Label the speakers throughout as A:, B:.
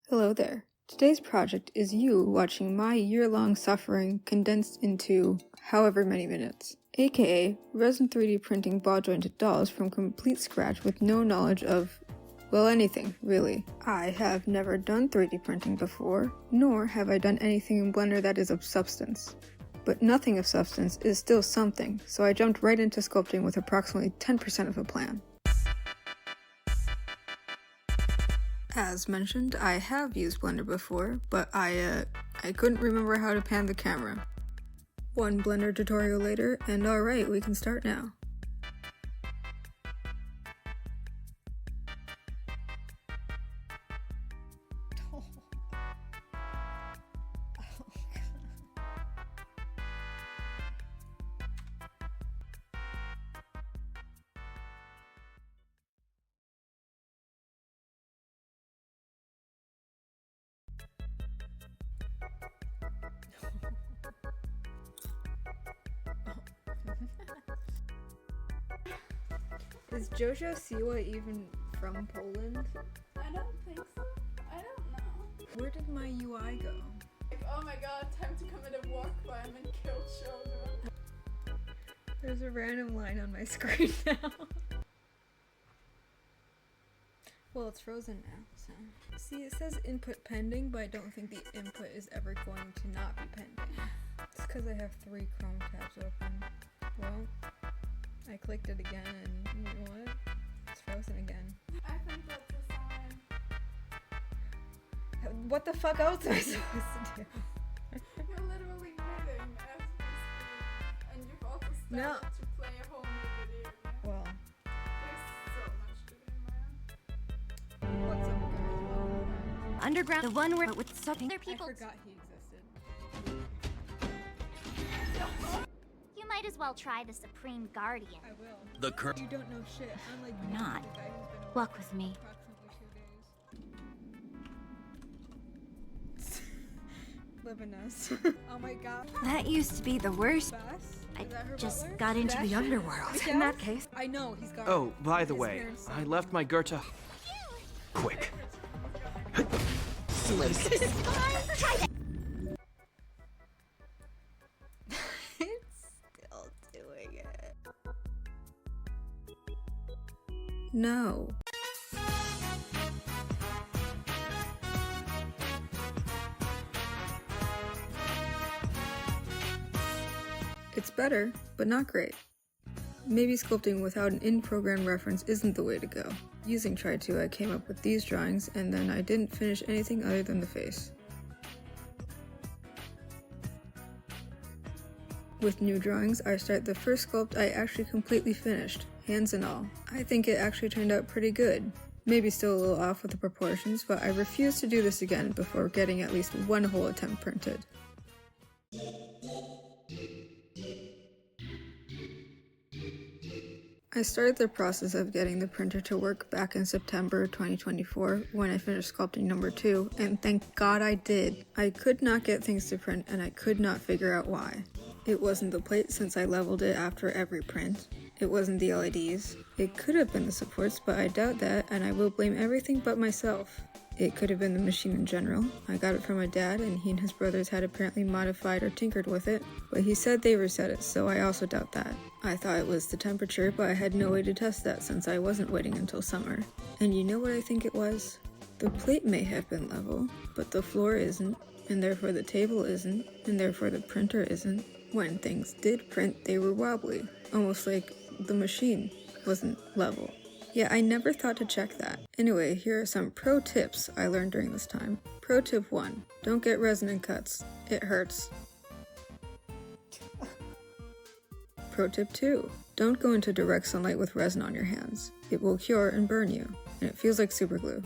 A: Hello there. Today's project is you watching my year-long suffering condensed into however many minutes, aka resin 3D printing ball-jointed dolls from complete scratch with no knowledge of, well, anything, really. I have never done 3D printing before, nor have I done anything in Blender that is of substance. But nothing of substance is still something, so I jumped right into sculpting with approximately 10% of a plan. As mentioned, I have used Blender before, but I couldn't remember how to pan the camera. One Blender tutorial later, and alright, we can start now. Is Jojo Siwa even from Poland?
B: I don't think so. I don't know.
A: Where did my UI go?
B: Like, oh my god, time to commit a walk crime and kill children.
A: There's a random line on my screen now. Well, it's frozen now, so. See, it says input pending, but I don't think the input is ever going to not be pending. It's because I have 3 Chrome tabs open. Well, I clicked it again and you know what? It's frozen again.
B: I think that's a sign.
A: What the fuck else am I supposed to do?
B: You're literally knitting as we speak, and you've also started
A: No.
B: to play a whole new video.
A: Well,
B: There's so much to do, man.
A: what's up, guys?
C: Underground, the one where with something there
A: I
C: people.
A: forgot he existed.
C: You might as well try the Supreme Guardian.
A: I will.
D: The current.
A: You don't know shit, unlike me,
C: Not.
A: the guy who's been away
C: Walk
A: for
C: with me.
A: approximately 2 days. Living us. Oh my god.
C: That used to be the worst.
A: Bass?
C: I
A: Is that her
C: just
A: butler?
C: got into the
A: Sebastian?
C: underworld.
A: Miguel?
C: In that case,
A: I know, he's got
D: Oh, by the
A: his
D: way,
A: parents
D: I
A: said-
D: left my Goethe. Quick.
A: It's still doing it. No. It's better, but not great. Maybe sculpting without an in-program reference isn't the way to go. Using Try2, I came up with these drawings, and then I didn't finish anything other than the face. With new drawings, I start the first sculpt I actually completely finished, hands and all. I think it actually turned out pretty good. Maybe still a little off with the proportions, but I refuse to do this again before getting at least one whole attempt printed. I started the process of getting the printer to work back in September 2024 when I finished sculpting number 2, and thank God I did. I could not get things to print and I could not figure out why. It wasn't the plate since I leveled it after every print. It wasn't the LEDs. It could have been the supports, but I doubt that, and I will blame everything but myself. It could have been the machine in general. I got it from my dad, and he and his brothers had apparently modified or tinkered with it, but he said they reset it, so I also doubt that. I thought it was the temperature, but I had no way to test that since I wasn't waiting until summer. And you know what I think it was? The plate may have been level, but the floor isn't, and therefore the table isn't, and therefore the printer isn't. When things did print, they were wobbly, almost like the machine wasn't level. Yeah, I never thought to check that. Anyway, here are some pro tips I learned during this time. Pro tip 1. Don't get resin in cuts. It hurts. Pro tip 2. Don't go into direct sunlight with resin on your hands. It will cure and burn you, and it feels like super glue.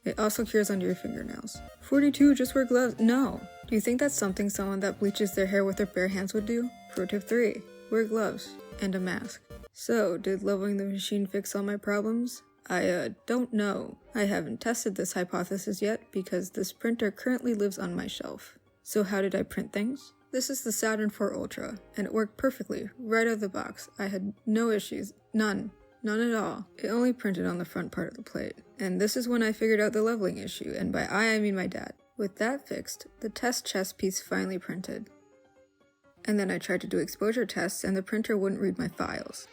A: It also cures under your fingernails. 42, just wear gloves. No. Do you think that's something someone that bleaches their hair with their bare hands would do? Pro tip 3. Wear gloves and a mask. So, did leveling the machine fix all my problems? I don't know. I haven't tested this hypothesis yet because this printer currently lives on my shelf. So how did I print things? This is the Saturn IV Ultra, and it worked perfectly, right out of the box. I had no issues. None. None at all. It only printed on the front part of the plate. And this is when I figured out the leveling issue, and by I mean my dad. With that fixed, the test chest piece finally printed. And then I tried to do exposure tests and the printer wouldn't read my files.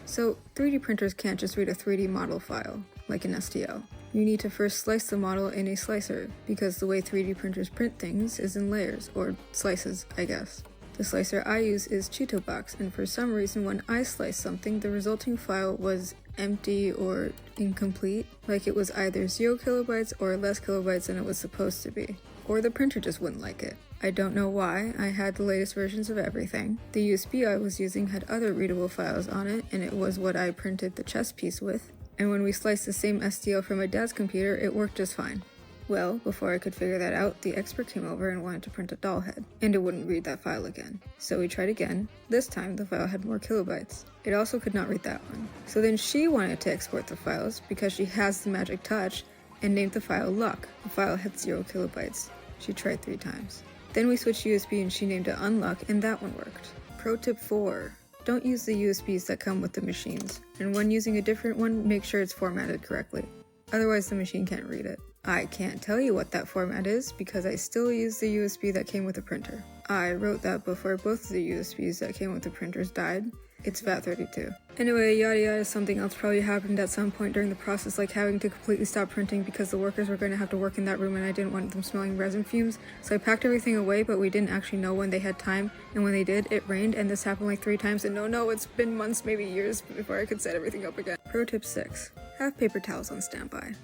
A: So 3D printers can't just read a 3D model file, like an STL. You need to first slice the model in a slicer, because the way 3D printers print things is in layers, or slices, I guess. The slicer I use is Cheetobox, and for some reason when I sliced something, the resulting file was empty or incomplete, like it was either 0 kilobytes or less kilobytes than it was supposed to be. Or the printer just wouldn't like it. I don't know why, I had the latest versions of everything. The USB I was using had other readable files on it, and it was what I printed the chest piece with. And when we sliced the same STL from my dad's computer, it worked just fine. Well, before I could figure that out, the expert came over and wanted to print a doll head, and it wouldn't read that file again. So we tried again. This time, the file had more kilobytes. It also could not read that one. So then she wanted to export the files, because she has the magic touch, and named the file Luck. The file had 0 kilobytes. She tried 3 times. Then we switched USB and she named it Unluck, and that one worked. Pro tip 4. Don't use the USBs that come with the machines, and when using a different one, make sure it's formatted correctly. Otherwise, the machine can't read it. I can't tell you what that format is because I still use the USB that came with the printer. I wrote that before both of the USBs that came with the printers died. It's FAT32. Anyway, yada yada, something else probably happened at some point during the process, like having to completely stop printing because the workers were going to have to work in that room and I didn't want them smelling resin fumes. So I packed everything away, but we didn't actually know when they had time, and when they did, it rained, and this happened like 3 times, and no, it's been months, maybe years, before I could set everything up again. Pro tip 6. Have paper towels on standby.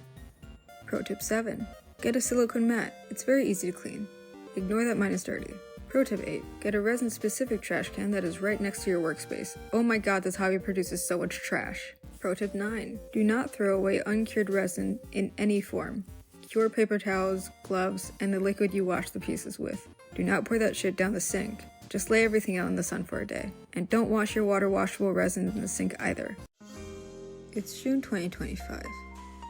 A: Pro tip 7. Get a silicone mat. It's very easy to clean. Ignore that mine is dirty. Pro tip 8. Get a resin-specific trash can that is right next to your workspace. Oh my god, this hobby produces so much trash. Pro tip 9. Do not throw away uncured resin in any form. Cure paper towels, gloves, and the liquid you wash the pieces with. Do not pour that shit down the sink. Just lay everything out in the sun for a day. And don't wash your water-washable resin in the sink either. It's June 2025.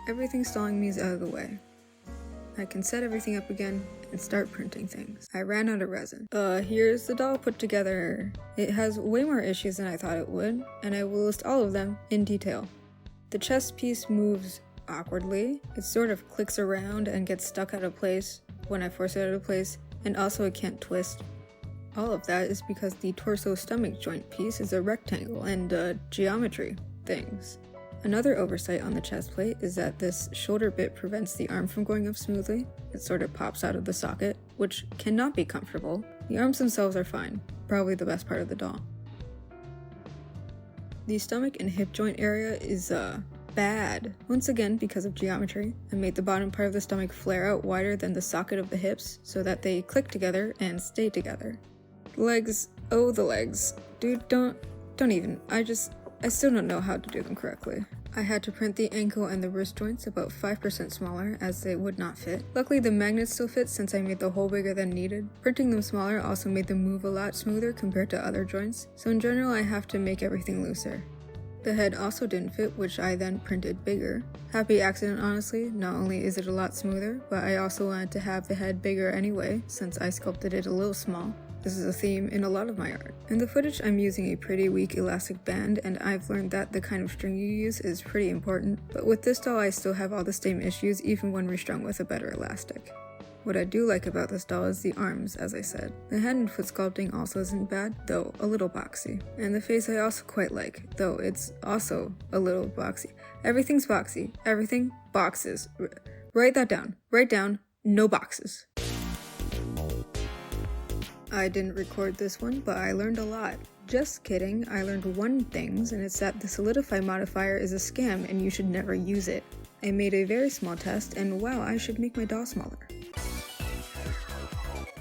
A: Everything stalling me is out of the way. I can set everything up again and start printing things. I ran out of resin. Here's the doll put together. It has way more issues than I thought it would, and I will list all of them in detail. The chest piece moves awkwardly. It sort of clicks around and gets stuck out of place when I force it out of place, and also it can't twist. All of that is because the torso stomach joint piece is a rectangle and geometry things. Another oversight on the chest plate is that this shoulder bit prevents the arm from going up smoothly. It sort of pops out of the socket, which cannot be comfortable. The arms themselves are fine, probably the best part of the doll. The stomach and hip joint area is bad, once again because of geometry. I made the bottom part of the stomach flare out wider than the socket of the hips so that they click together and stay together. Legs, oh the legs. Dude, don't even. I still don't know how to do them correctly. I had to print the ankle and the wrist joints about 5% smaller as they would not fit. Luckily the magnets still fit since I made the hole bigger than needed. Printing them smaller also made them move a lot smoother compared to other joints, so in general I have to make everything looser. The head also didn't fit, which I then printed bigger. Happy accident honestly, not only is it a lot smoother, but I also wanted to have the head bigger anyway since I sculpted it a little small. This is a theme in a lot of my art. In the footage, I'm using a pretty weak elastic band, and I've learned that the kind of string you use is pretty important, but with this doll I still have all the same issues even when restrung with a better elastic. What I do like about this doll is the arms, as I said. The hand and foot sculpting also isn't bad, though a little boxy. And the face I also quite like, though it's also a little boxy. Everything's boxy. Everything boxes. Write that down. Write down, no boxes. I didn't record this one, but I learned a lot. Just kidding, I learned one thing, and it's that the solidify modifier is a scam and you should never use it. I made a very small test, and wow, I should make my doll smaller.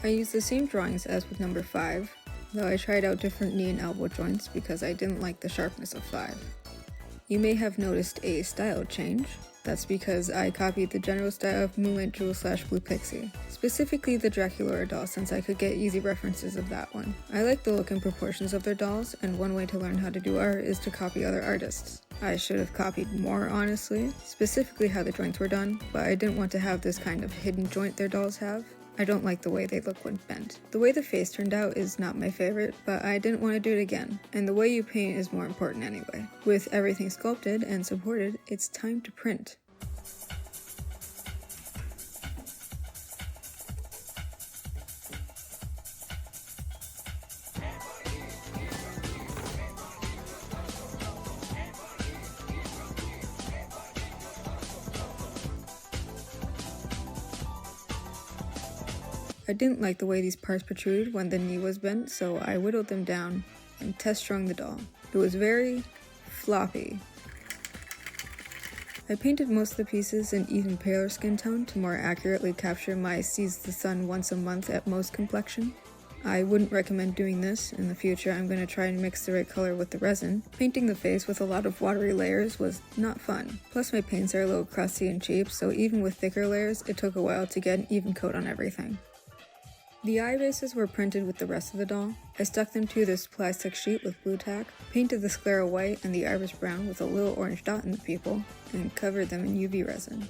A: I used the same drawings as with number 5, though I tried out different knee and elbow joints because I didn't like the sharpness of 5. You may have noticed a style change. That's because I copied the general style of Moonlight Jewel / Blue Pixie, specifically the Draculaura doll since I could get easy references of that one. I like the look and proportions of their dolls, and one way to learn how to do art is to copy other artists. I should have copied more honestly, specifically how the joints were done, but I didn't want to have this kind of hidden joint their dolls have. I don't like the way they look when bent. The way the face turned out is not my favorite, but I didn't want to do it again, and the way you paint is more important anyway. With everything sculpted and supported, it's time to print. I didn't like the way these parts protruded when the knee was bent, so I whittled them down and test strung the doll. It was very floppy. I painted most of the pieces in even paler skin tone to more accurately capture my sees the sun once a month at most complexion. I wouldn't recommend doing this. In the future, I'm going to try and mix the right color with the resin. Painting the face with a lot of watery layers was not fun. Plus my paints are a little crusty and cheap, so even with thicker layers, it took a while to get an even coat on everything. The eye bases were printed with the rest of the doll. I stuck them to this plastic sheet with blue tack, painted the sclera white and the iris brown with a little orange dot in the pupil, and covered them in UV resin.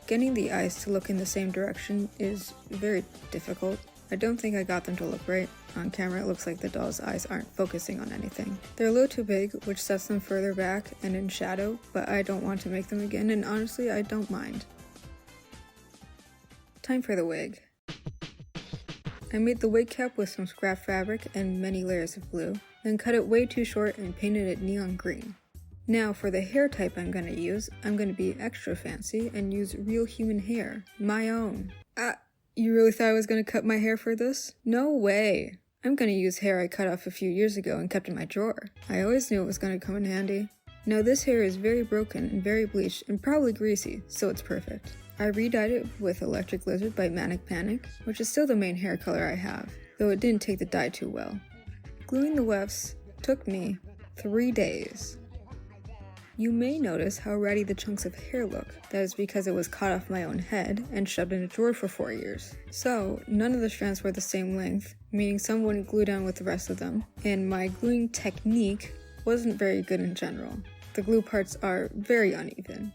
A: Getting the eyes to look in the same direction is very difficult. I don't think I got them to look right. On camera it looks like the doll's eyes aren't focusing on anything. They're a little too big, which sets them further back and in shadow, but I don't want to make them again, and honestly I don't mind. Time for the wig. I made the wig cap with some scrap fabric and many layers of glue, then cut it way too short and painted it neon green. Now for the hair type I'm going to use, I'm going to be extra fancy and use real human hair, my own. You really thought I was going to cut my hair for this? No way! I'm going to use hair I cut off a few years ago and kept in my drawer. I always knew it was going to come in handy. Now this hair is very broken and very bleached and probably greasy, so it's perfect. I re-dyed it with Electric Lizard by Manic Panic, which is still the main hair color I have, though it didn't take the dye too well. Gluing the wefts took me 3 days. You may notice how ratty the chunks of hair look. That is because it was cut off my own head and shoved in a drawer for 4 years. So, none of the strands were the same length, meaning some wouldn't glue down with the rest of them, and my gluing technique wasn't very good in general. The glue parts are very uneven.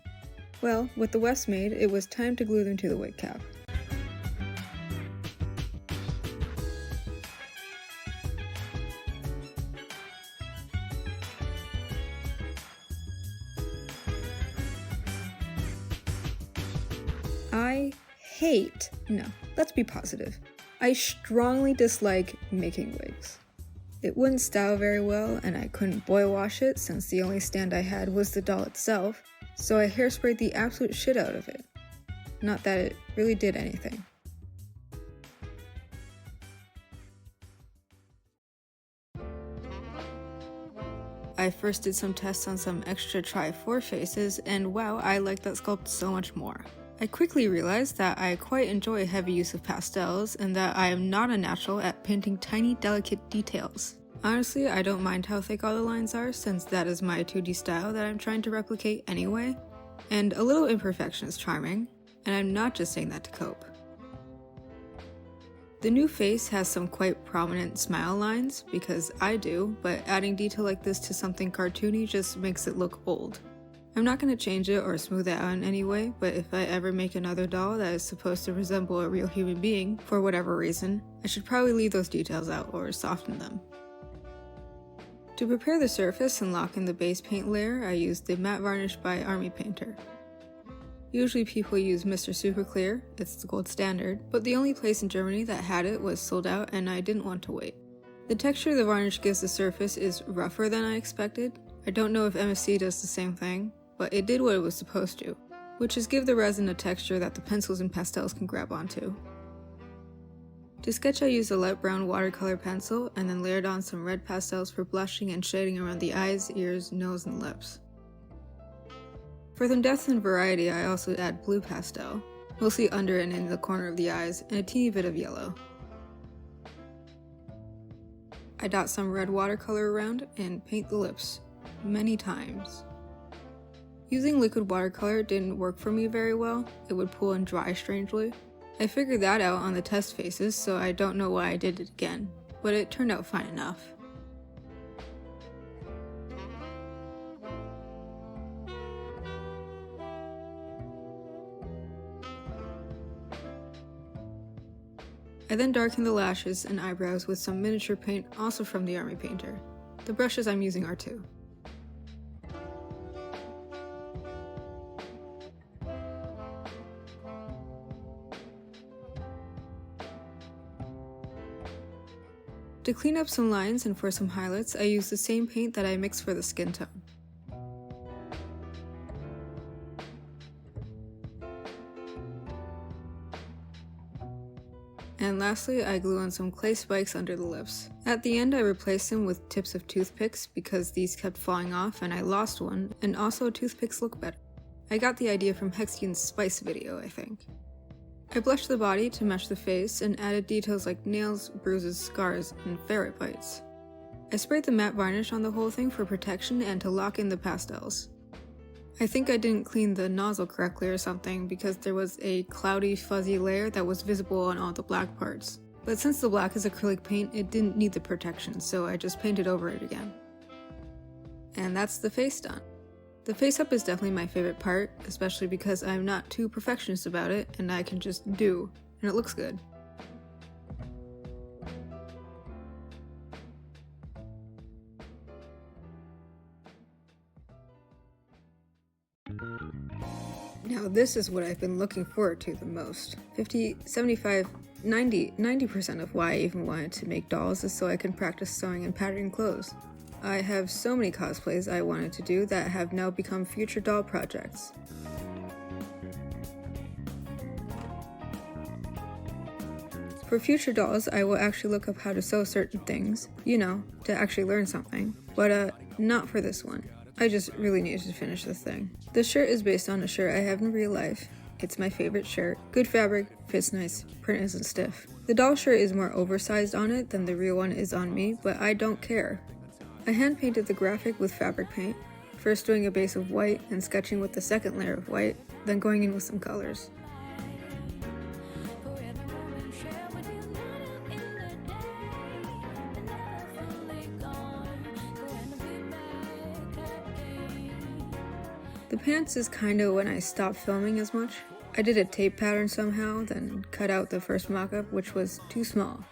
A: Well, with the wefts made, it was time to glue them to the wig cap. Let's be positive. I strongly dislike making wigs. It wouldn't style very well, and I couldn't boil wash it since the only stand I had was the doll itself, so I hairsprayed the absolute shit out of it. Not that it really did anything. I first did some tests on some extra Tri-4 faces, and wow, I liked that sculpt so much more. I quickly realized that I quite enjoy heavy use of pastels, and that I am not a natural at painting tiny, delicate details. Honestly, I don't mind how thick all the lines are, since that is my 2D style that I'm trying to replicate anyway, and a little imperfection is charming, and I'm not just saying that to cope. The new face has some quite prominent smile lines, because I do, but adding detail like this to something cartoony just makes it look old. I'm not going to change it or smooth it out in any way, but if I ever make another doll that is supposed to resemble a real human being, for whatever reason, I should probably leave those details out or soften them. To prepare the surface and lock in the base paint layer, I used the matte varnish by Army Painter. Usually people use Mr. Super Clear, it's the gold standard, but the only place in Germany that had it was sold out and I didn't want to wait. The texture the varnish gives the surface is rougher than I expected. I don't know if MSC does the same thing, but it did what it was supposed to, which is give the resin a texture that the pencils and pastels can grab onto. To sketch I used a light brown watercolor pencil and then layered on some red pastels for blushing and shading around the eyes, ears, nose, and lips. For some depth and variety I also add blue pastel, mostly under and in the corner of the eyes, and a teeny bit of yellow. I dot some red watercolor around and paint the lips many times. Using liquid watercolor didn't work for me very well, it would pool and dry strangely. I figured that out on the test faces, so I don't know why I did it again, but it turned out fine enough. I then darkened the lashes and eyebrows with some miniature paint also from the army painter. The brushes I'm using are too. To clean up some lines and for some highlights, I used the same paint that I mixed for the skin tone. And lastly, I glue on some clay spikes under the lips. At the end, I replaced them with tips of toothpicks because these kept falling off and I lost one, and also toothpicks look better. I got the idea from Hexian's Spice video, I think. I blushed the body to match the face and added details like nails, bruises, scars, and ferret bites. I sprayed the matte varnish on the whole thing for protection and to lock in the pastels. I think I didn't clean the nozzle correctly or something because there was a cloudy, fuzzy layer that was visible on all the black parts. But since the black is acrylic paint, it didn't need the protection, so I just painted over it again. And that's the face done. The face up is definitely my favorite part, especially because I'm not too perfectionist about it and I can just do, and it looks good. Now this is what I've been looking forward to the most. 50, 75, 90% of why I even wanted to make dolls is so I can practice sewing and patterning clothes. I have so many cosplays I wanted to do that have now become future doll projects. For future dolls, I will actually look up how to sew certain things, you know, to actually learn something, but not for this one. I just really needed to finish this thing. This shirt is based on a shirt I have in real life. It's my favorite shirt. Good fabric, fits nice, print isn't stiff. The doll shirt is more oversized on it than the real one is on me, but I don't care. I hand painted the graphic with fabric paint, first doing a base of white and sketching with the second layer of white, then going in with some colors. The pants is kinda when I stopped filming as much. I did a tape pattern somehow, then cut out the first mock-up, which was too small.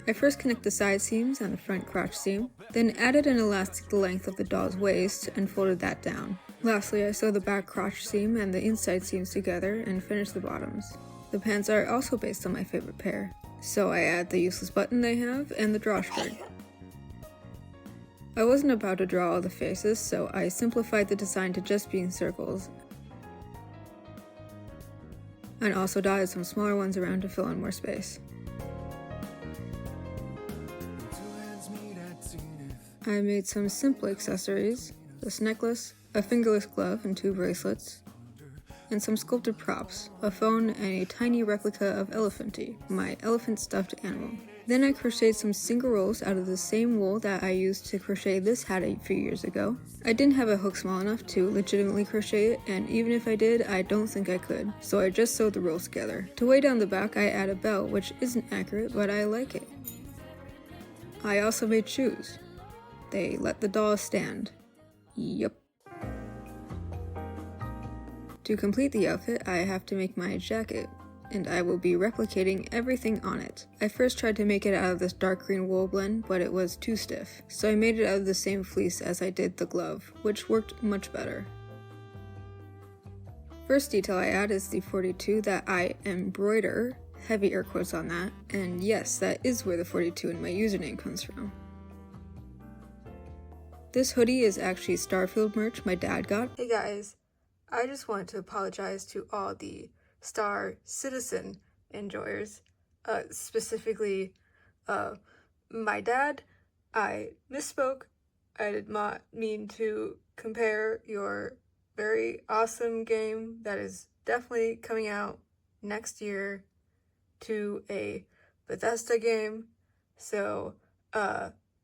A: I first connect the side seams and the front crotch seam, then added an elastic the length of the doll's waist and folded that down. Lastly, I sewed the back crotch seam and the inside seams together and finished the bottoms. The pants are also based on my favorite pair, so I add the useless button they have and the drawstring. I wasn't about to draw all the faces, so I simplified the design to just being circles, and also dotted some smaller ones around to fill in more space. I made some simple accessories, this necklace, a fingerless glove and 2 bracelets, and some sculpted props, a phone and a tiny replica of Elephanty, my elephant stuffed animal. Then I crocheted some single rolls out of the same wool that I used to crochet this hat a few years ago. I didn't have a hook small enough to legitimately crochet it, and even if I did, I don't think I could, so I just sewed the rolls together. To weigh down the back, I add a belt, which isn't accurate, but I like it. I also made shoes. They let the doll stand. Yup. To complete the outfit, I have to make my jacket, and I will be replicating everything on it. I first tried to make it out of this dark green wool blend, but it was too stiff, so I made it out of the same fleece as I did the glove, which worked much better. First detail I add is the 42 that I embroider, heavy air quotes on that, and yes, that is where the 42 in my username comes from. This hoodie is actually Starfield merch my dad got. Hey guys, I just want to apologize to all the Star Citizen enjoyers, specifically my dad. I misspoke. I did not mean to compare your very awesome game that is definitely coming out next year to a Bethesda game. So,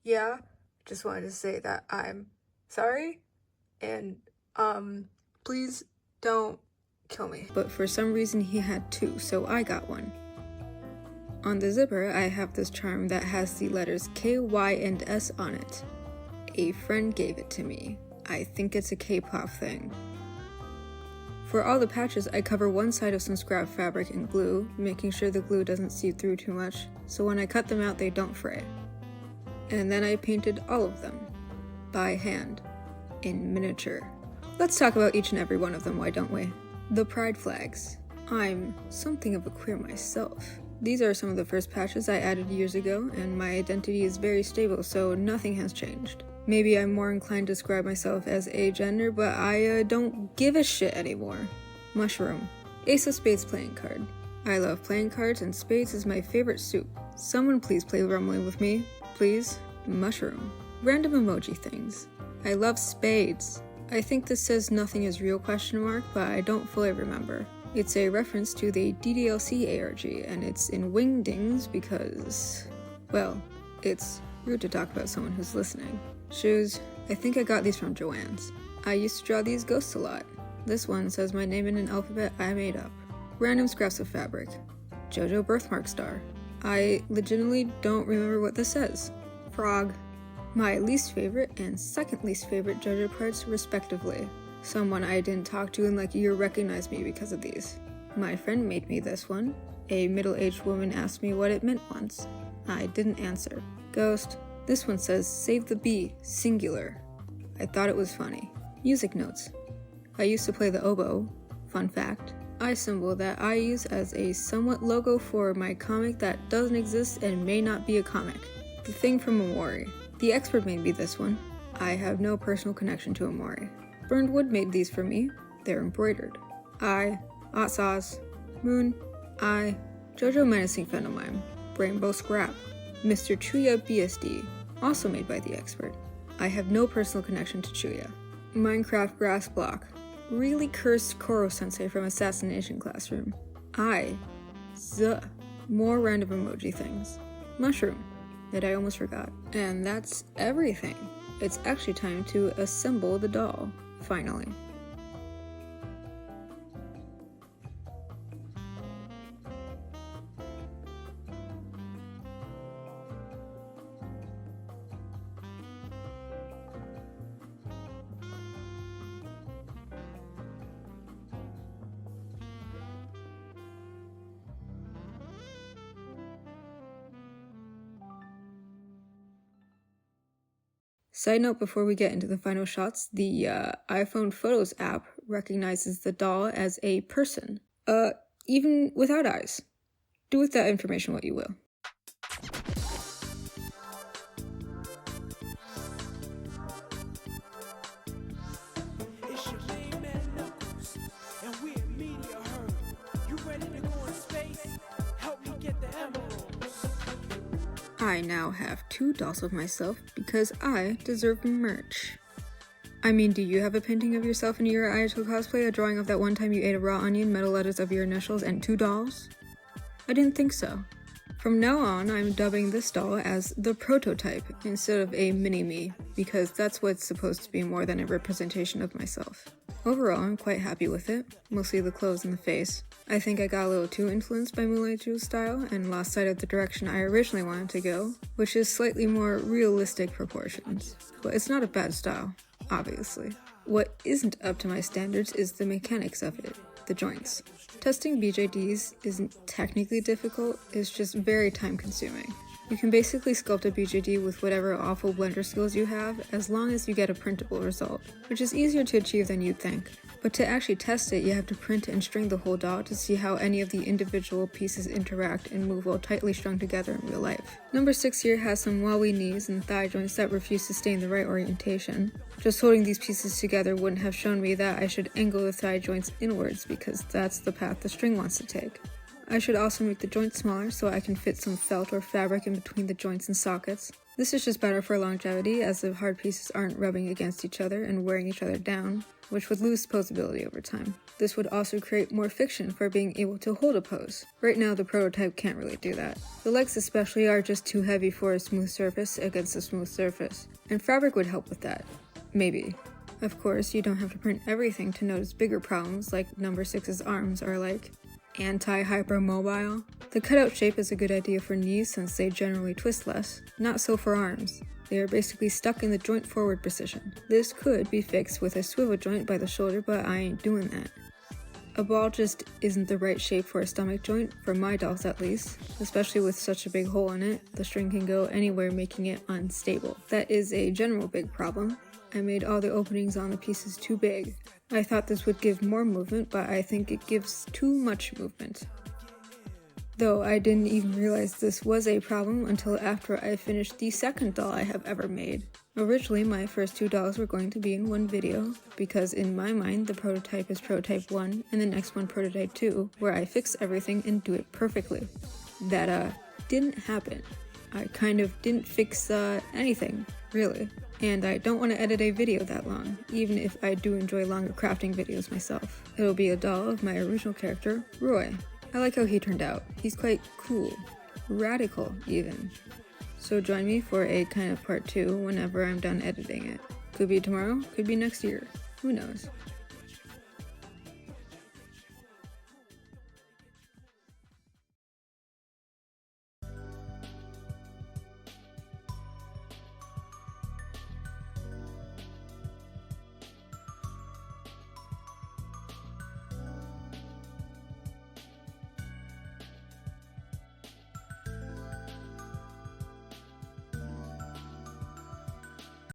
A: yeah, just wanted to say that I'm sorry, and, please don't kill me. But for some reason he had 2, so I got one. On the zipper, I have this charm that has the letters K, Y, and S on it. A friend gave it to me. I think it's a K-pop thing. For all the patches, I cover one side of some scrap fabric in glue, making sure the glue doesn't seep through too much, so when I cut them out they don't fray. And then I painted all of them, by hand, in miniature. Let's talk about each and every one of them, why don't we? The pride flags. I'm something of a queer myself. These are some of the first patches I added years ago, and my identity is very stable, so nothing has changed. Maybe I'm more inclined to describe myself as agender, but I don't give a shit anymore. Mushroom. Ace of Spades playing card. I love playing cards, and spades is my favorite soup. Someone please play Rumbling with me. Please. Mushroom. Random emoji things. I love spades. I think this says nothing is real ? But I don't fully remember. It's a reference to the DDLC ARG, and it's in wingdings because, well, it's rude to talk about someone who's listening. Shoes. I think I got these from Joann's. I used to draw these ghosts a lot. This one says my name in an alphabet I made up. Random scraps of fabric. JoJo birthmark star. I legitimately don't remember what this says. Frog. My least favorite and second least favorite JoJo parts respectively. Someone I didn't talk to in like a year recognized me because of these. My friend made me this one. A middle-aged woman asked me what it meant once. I didn't answer. Ghost. This one says, save the bee, singular. I thought it was funny. Music notes. I used to play the oboe. Fun fact. Eye symbol that I use as a somewhat logo for my comic that doesn't exist and may not be a comic. The Thing from Amori. The expert made me this one. I have no personal connection to Amori. Burned Wood made these for me. They're embroidered. I, Hot Sauce, Moon, I, JoJo Menacing Phenomime, Rainbow Scrap, Mr. Chuya BSD, also made by the expert. I have no personal connection to Chuya. Minecraft Grass Block, really cursed Koro-sensei from Assassination Classroom. I, more random emoji things. Mushroom, that I almost forgot. And that's everything. It's actually time to assemble the doll, finally. Side note before we get into the final shots, the iPhone Photos app recognizes the doll as a person, even without eyes. Do with that information what you will.
E: It's your main man Knuckles, and we're Media Herd. You ready to go in space? Help me get the emeralds.
A: I now have 2 dolls of myself because I deserve merch. I mean, do you have a painting of yourself in your Ayako cosplay, a drawing of that one time you ate a raw onion, metal letters of your initials, and 2 dolls? I didn't think so. From now on, I'm dubbing this doll as the prototype instead of a mini-me, because that's what's supposed to be more than a representation of myself. Overall, I'm quite happy with it, mostly the clothes and the face. I think I got a little too influenced by Moonlight Jewel's style and lost sight of the direction I originally wanted to go, which is slightly more realistic proportions. But it's not a bad style, obviously. What isn't up to my standards is the mechanics of it, the joints. Testing BJDs isn't technically difficult, it's just very time consuming. You can basically sculpt a BJD with whatever awful blender skills you have, as long as you get a printable result, which is easier to achieve than you'd think. But to actually test it, you have to print and string the whole doll to see how any of the individual pieces interact and move while tightly strung together in real life. Number 6 here has some wobbly knees and thigh joints that refuse to stay in the right orientation. Just holding these pieces together wouldn't have shown me that I should angle the thigh joints inwards because that's the path the string wants to take. I should also make the joints smaller so I can fit some felt or fabric in between the joints and sockets. This is just better for longevity as the hard pieces aren't rubbing against each other and wearing each other down, which would lose posability over time. This would also create more friction for being able to hold a pose. Right now the prototype can't really do that. The legs especially are just too heavy for a smooth surface against a smooth surface, and fabric would help with that. Maybe. Of course, you don't have to print everything to notice bigger problems like number 6's arms are like anti-hypermobile. The cutout shape is a good idea for knees since they generally twist less, not so for arms. They are basically stuck in the joint forward position. This could be fixed with a swivel joint by the shoulder, but I ain't doing that. A ball just isn't the right shape for a stomach joint, for my dolls at least, especially with such a big hole in it. The string can go anywhere, making it unstable. That is a general big problem. I made all the openings on the pieces too big. I thought this would give more movement, but I think it gives too much movement. Though I didn't even realize this was a problem until after I finished the second doll I have ever made. Originally, my first 2 dolls were going to be in one video, because in my mind, the prototype is prototype 1 and the next one prototype 2, where I fix everything and do it perfectly. That didn't happen. I kind of didn't fix anything, really. And I don't want to edit a video that long, even if I do enjoy longer crafting videos myself. It'll be a doll of my original character, Roy. I like how he turned out. He's quite cool. Radical, even. So join me for a kind of part 2 whenever I'm done editing it. Could be tomorrow, could be next year. Who knows?